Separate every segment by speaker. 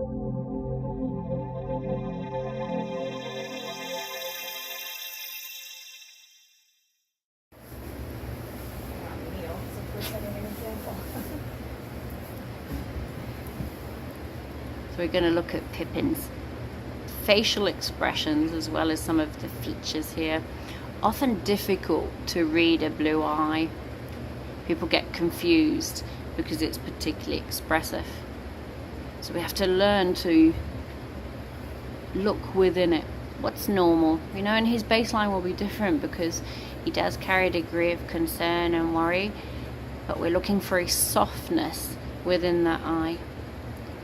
Speaker 1: So we're going to look at Pippin's facial expressions as well as some of the features here. Often difficult to read a blue eye. People get confused because it's particularly expressive. So we have to learn to look within it. What's normal? You know, and his baseline will be different because he does carry a degree of concern and worry, but we're looking for a softness within that eye.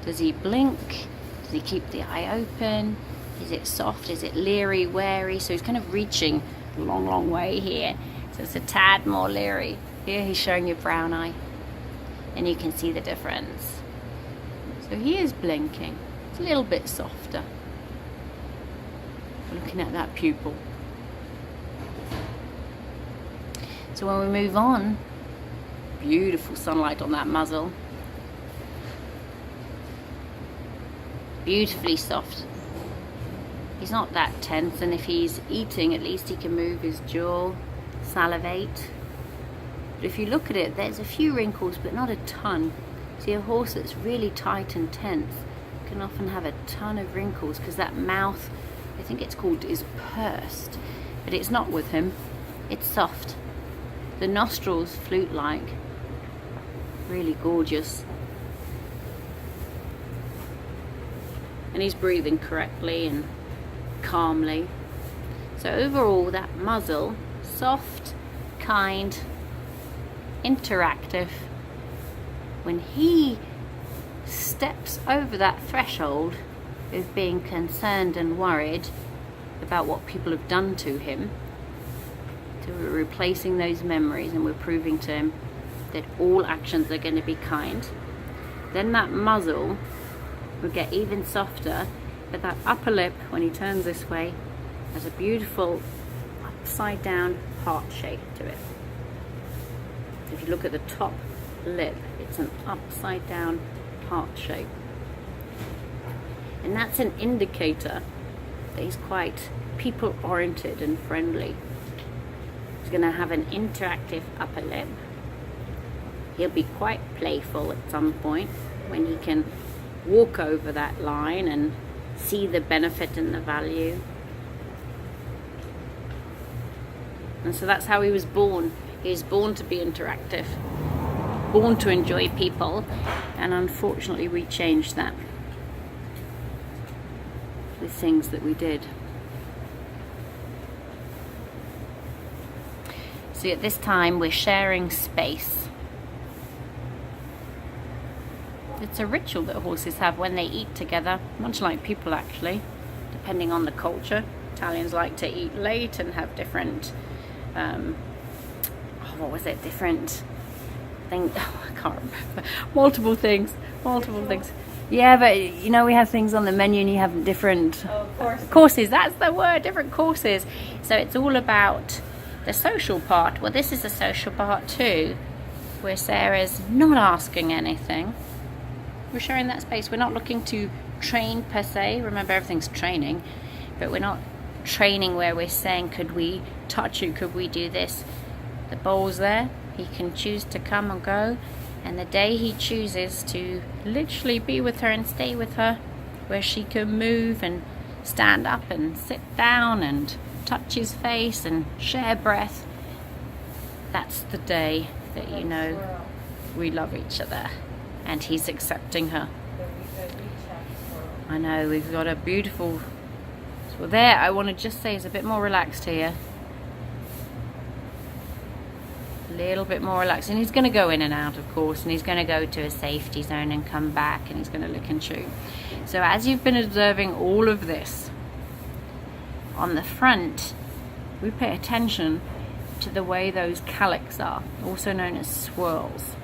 Speaker 1: Does he blink? Does he keep the eye open? Is it soft? Is it leery, wary? So he's kind of reaching a long, long way here. So it's a tad more leery. Here he's showing you brown eye. And you can see the difference. So he is blinking. It's a little bit softer. We're looking at that pupil. So when we move on, beautiful sunlight on that muzzle. Beautifully soft. He's not that tense, and if he's eating, at least he can move his jaw, salivate. But if you look at it, there's a few wrinkles, but not a ton. See, a horse that's really tight and tense can often have a ton of wrinkles because that mouth, I think it's called, is pursed. But it's not with him. It's soft. The nostrils, flute-like. Really gorgeous. And he's breathing correctly and calmly. So overall, that muzzle, soft, kind, interactive. When he steps over that threshold of being concerned and worried about what people have done to him, so we're replacing those memories and we're proving to him that all actions are going to be kind, then that muzzle will get even softer, but that upper lip, when he turns this way, has a beautiful upside down heart shape to it. If you look at the top lip, it's an upside down heart shape. And that's an indicator that he's quite people oriented and friendly. He's going to have an interactive upper lip. He'll be quite playful at some point when he can walk over that line and see the benefit and the value. And so that's how he was born. He was born to be interactive, born to enjoy people, and unfortunately we changed that with things that we did. See, at this time we're sharing space. It's a ritual that horses have when they eat together, much like people actually, depending on the culture. Italians like to eat late and have different, different things, I can't remember, multiple things. Yeah, but you know, we have things on the menu and you have different courses, that's the word, different courses. So it's all about the social part. Well, this is the social part too, where Sarah's not asking anything. We're sharing that space. We're not looking to train per se. Remember, everything's training, but we're not training where we're saying, could we touch you? Could we do this? The bowl's there. He can choose to come or go. And the day he chooses to literally be with her and stay with her, where she can move and stand up and sit down and touch his face and share breath, that's the day that you know we love each other. And he's accepting her. I know, we've got a beautiful... So there, I want to just say, is a bit more relaxed here. A little bit more relaxed. And he's going to go in and out, of course. And he's going to go to a safety zone and come back. And he's going to lick and chew. So as you've been observing all of this, on the front, we pay attention to the way those calyx are, also known as swirls.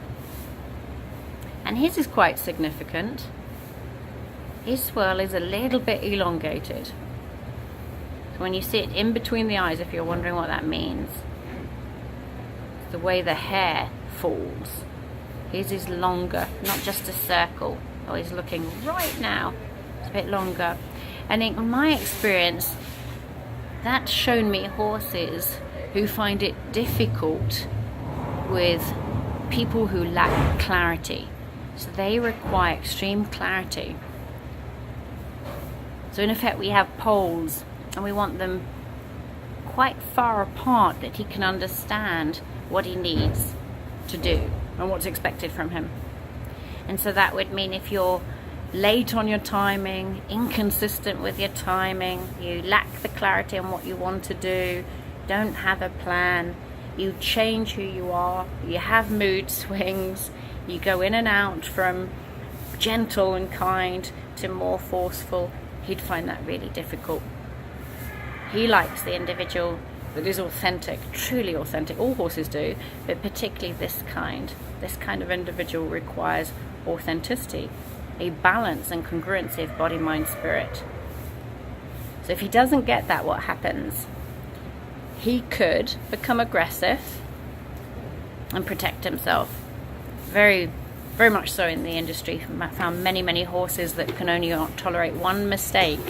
Speaker 1: And his is quite significant. His swirl is a little bit elongated. So when you see it in between the eyes, if you're wondering what that means, it's the way the hair falls. His is longer, not just a circle. Oh, he's looking right now. It's a bit longer. And in my experience, that's shown me horses who find it difficult with people who lack clarity. So they require extreme clarity. So in effect, we have poles and we want them quite far apart that he can understand what he needs to do and what's expected from him. And so that would mean if you're late on your timing, inconsistent with your timing, you lack the clarity on what you want to do, don't have a plan, you change who you are, you have mood swings, you go in and out from gentle and kind to more forceful, he'd find that really difficult. He likes the individual that is authentic, truly authentic. All horses do, but particularly this kind of individual requires authenticity, a balance and congruency of body, mind, spirit. So if he doesn't get that, what happens? He could become aggressive and protect himself. Very, very much so in the industry. I found many horses that can only tolerate one mistake,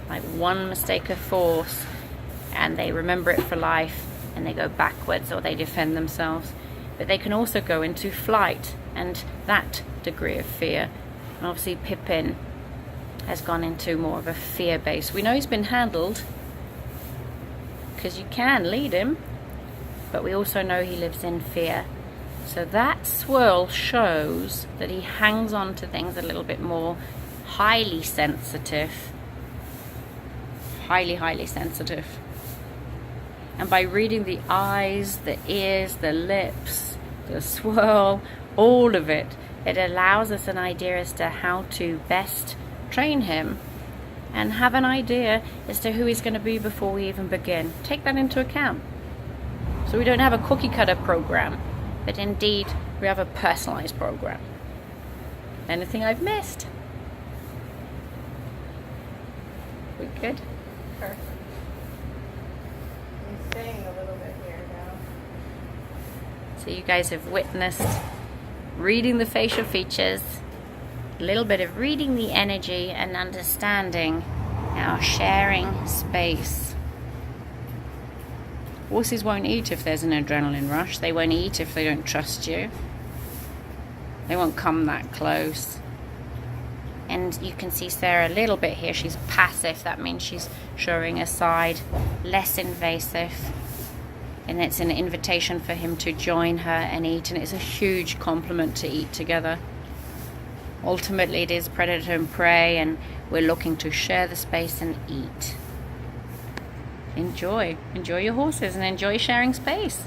Speaker 1: like one mistake of force, and they remember it for life and they go backwards or they defend themselves. But they can also go into flight and that degree of fear. And obviously Pippin has gone into more of a fear base. We know he's been handled because you can lead him, but we also know he lives in fear. So that swirl shows that he hangs on to things a little bit more, highly sensitive, highly sensitive. And by reading the eyes, the ears, the lips, the swirl, all of it, it allows us an idea as to how to best train him and have an idea as to who he's going to be before we even begin. Take that into account. So we don't have a cookie cutter program, but indeed we have a personalized program. Anything I've missed? We good?
Speaker 2: Perfect. I'm staying a little bit here now.
Speaker 1: So you guys have witnessed reading the facial features, a little bit of reading the energy and understanding our sharing space. Horses won't eat if there's an adrenaline rush. They won't eat if they don't trust you. They won't come that close. And you can see Sarah a little bit here. She's passive. That means she's showing a side, less invasive. And it's an invitation for him to join her and eat. And it's a huge compliment to eat together. Ultimately, it is predator and prey, and we're looking to share the space and eat. Enjoy your horses and enjoy sharing space.